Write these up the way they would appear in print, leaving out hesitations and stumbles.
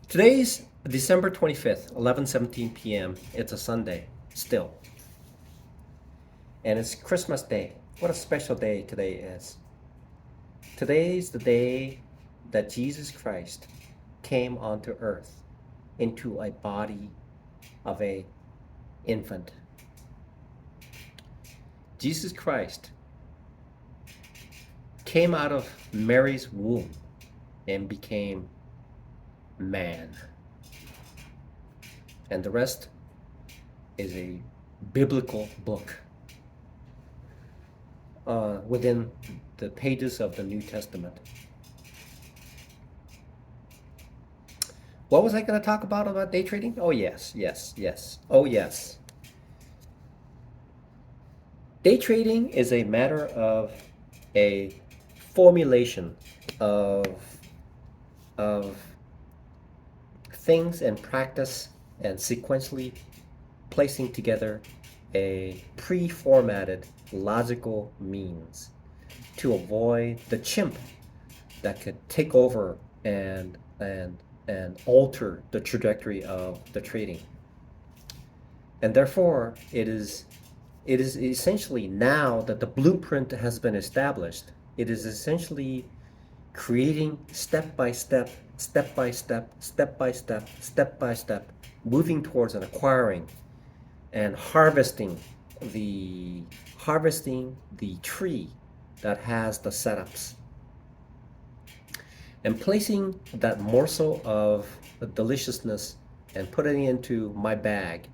Today's December 25th, 11:17 p.m. It's a Sunday still. And it's Christmas Day. What a special day today is. Today's the day that Jesus Christ came onto earth into a body of a infant. Jesus Christ came out of Mary's womb and became man. And the rest is a biblical book within the pages of the New Testament. What was I going to talk about day trading? Oh, yes, yes, yes. Oh, yes. Day trading is a matter of a formulation of things and practice and sequentially placing together a pre-formatted logical means to avoid the chimp that could take over and alter the trajectory of the trading. And therefore, it is essentially, now that the blueprint has been established, it is essentially creating step by step, step by step, step by step, step by step, moving towards an acquiring and harvesting the tree that has the setups, and placing that morsel of deliciousness and putting it into my bag.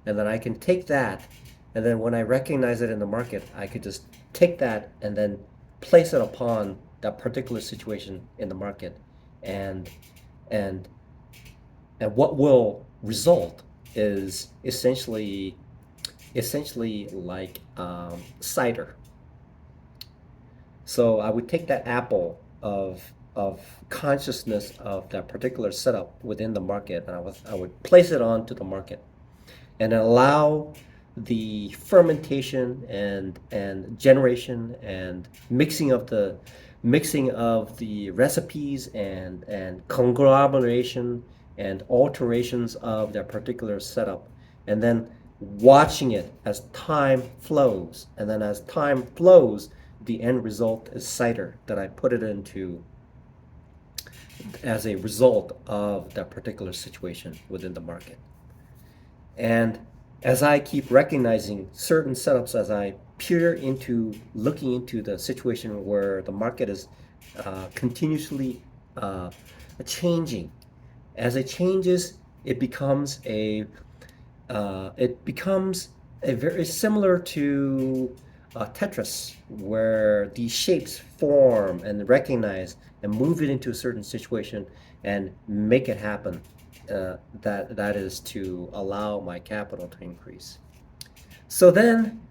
And then I can take that, and then when I recognize it in the market, I could just take that and then place it upon that particular situation in the market. And and and what will result is essentially like cider. So I would take that apple of consciousness of that particular setup within the market, and I would place it onto the market and allow the fermentation and generation and mixing of the recipes and conglomeration and alterations of that particular setup, and then watching it as time flows. And then as time flows, the end result is cider that I put it into as a result of that particular situation within the market. And as I keep recognizing certain setups, as I peer into looking into the situation where the market is continuously changing, as it changes, it becomes a very similar to Tetris, where these shapes form and recognize and move it into a certain situation and make it happen. That is to allow my capital to increase. So then,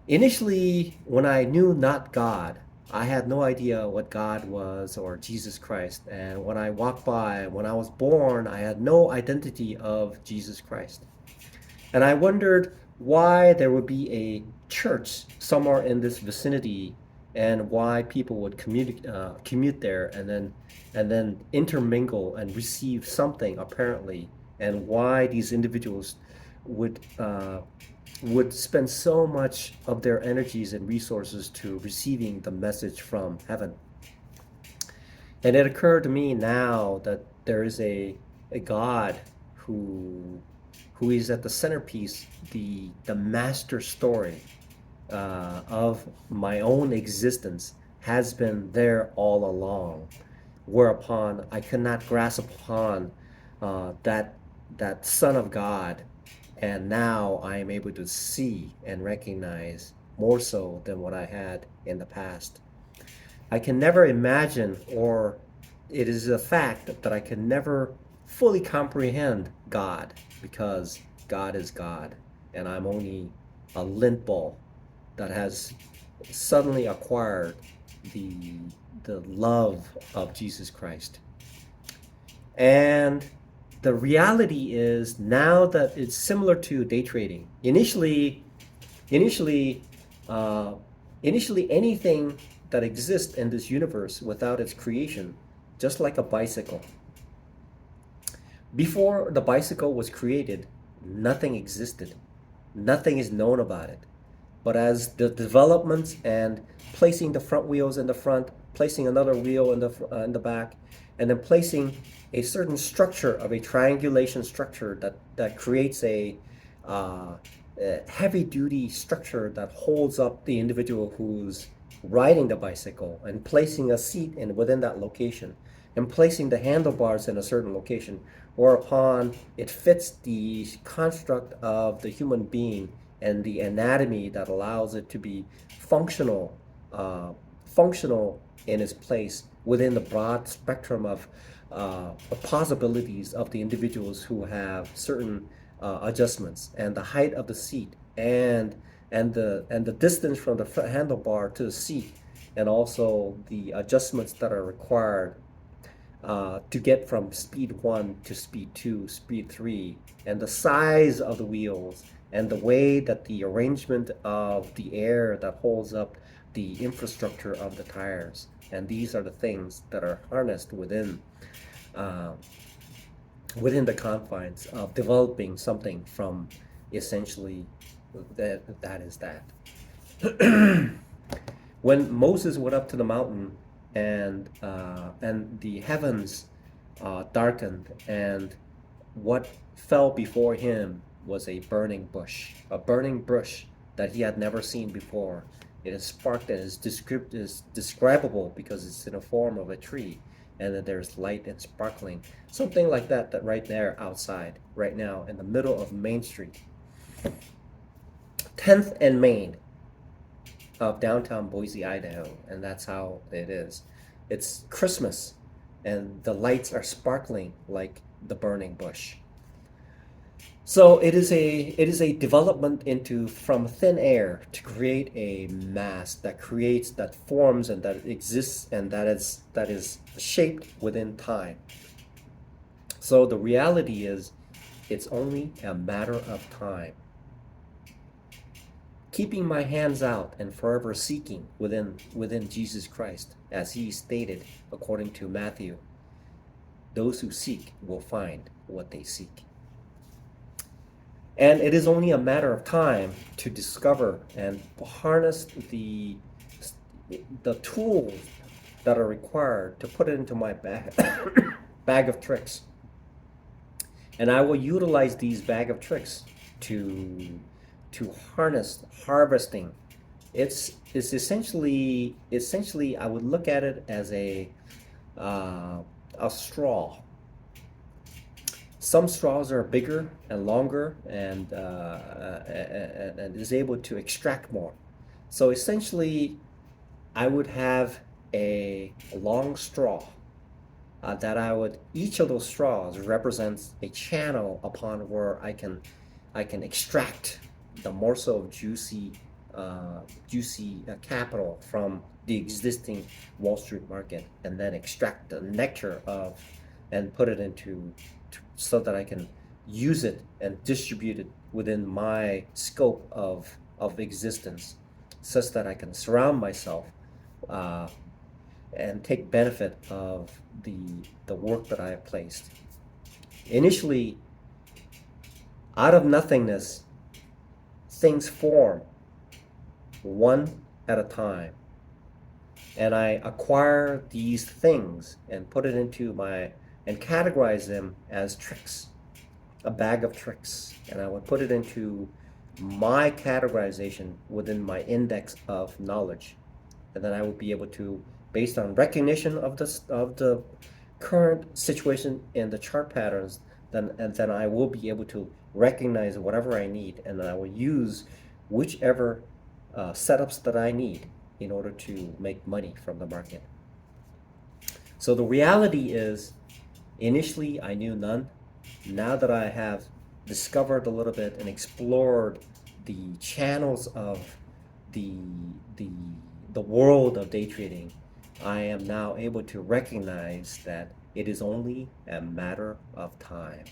initially, when I knew not God, I had no idea what God was or Jesus Christ. And when I walked by, when I was born, I had no identity of Jesus Christ. And I wondered why there would be a church somewhere in this vicinity, and why people would commute there and then intermingle and receive something apparently, and why these individuals would uh, would spend so much of their energies and resources to receiving the message from heaven. And it occurred to me now that there is a God who is at the centerpiece, the master story of my own existence has been there all along, whereupon I could not grasp upon that Son of God, and now I am able to see and recognize more so than what I had in the past. I can never imagine, or it is a fact that I can never fully comprehend God, because God is God, and I'm only a lint ball that has suddenly acquired the love of Jesus Christ. And the reality is now that it's similar to day trading. Initially, uh, initially anything that exists in this universe without its creation, just like a bicycle, Before the bicycle was created, nothing existed. Nothing is known about it. But as the developments and placing the front wheels in the front, placing another wheel in the back, and then placing a certain structure of a triangulation structure that creates a heavy duty structure that holds up the individual who's riding the bicycle, and placing a seat in within that location, and placing the handlebars in a certain location, whereupon it fits the construct of the human being and the anatomy that allows it to be functional, functional in its place within the broad spectrum of possibilities of the individuals who have certain adjustments, and the height of the seat, and the distance from the handlebar to the seat, and also the adjustments that are required to get from speed 1 to speed 2, speed 3, and the size of the wheels, and the way that the arrangement of the air that holds up the infrastructure of the tires. And these are the things that are harnessed uh, within the confines of developing something from essentially that is that. When Moses went up to the mountain, and the heavens darkened, and what fell before him was a burning bush that he had never seen before. It is sparked and is describable because it's in a form of a tree, and then there's light and sparkling, something like that right there outside, right now in the middle of Main Street, 10th and Main of downtown Boise, Idaho, and that's how it is. It's Christmas, and the lights are sparkling like the burning bush. So it is a development into from thin air to create a mass that forms and that exists, and that is shaped within time. So the reality is, it's only a matter of time. Keeping my hands out and forever seeking within Jesus Christ, as he stated according to Matthew, those who seek will find what they seek. And it is only a matter of time to discover and harness the tools that are required to put it into my bag of tricks. And I will utilize these bag of tricks to harness harvesting. It's essentially I would look at it as a straw. Some straws are bigger and longer, and is able to extract more. So essentially, I would have a long straw that each of those straws represents a channel upon where I can extract the morsel of juicy capital from the existing Wall Street market, and then extract the nectar of and put it into so that I can use it and distribute it within my scope of existence, such that I can surround myself uh, and take benefit of the work that I have placed. Initially, out of nothingness, things form one at a time, and I acquire these things and put it into and categorize them as tricks, a bag of tricks, and I would put it into my categorization within my index of knowledge, and then I would be able to, based on recognition of the current situation in the chart patterns, then I will be able to recognize whatever I need, and then I will use whichever setups that I need in order to make money from the market. So the reality is, initially I knew none. Now that I have discovered a little bit and explored the channels of the the the world of day trading, I am now able to recognize that it is only a matter of time.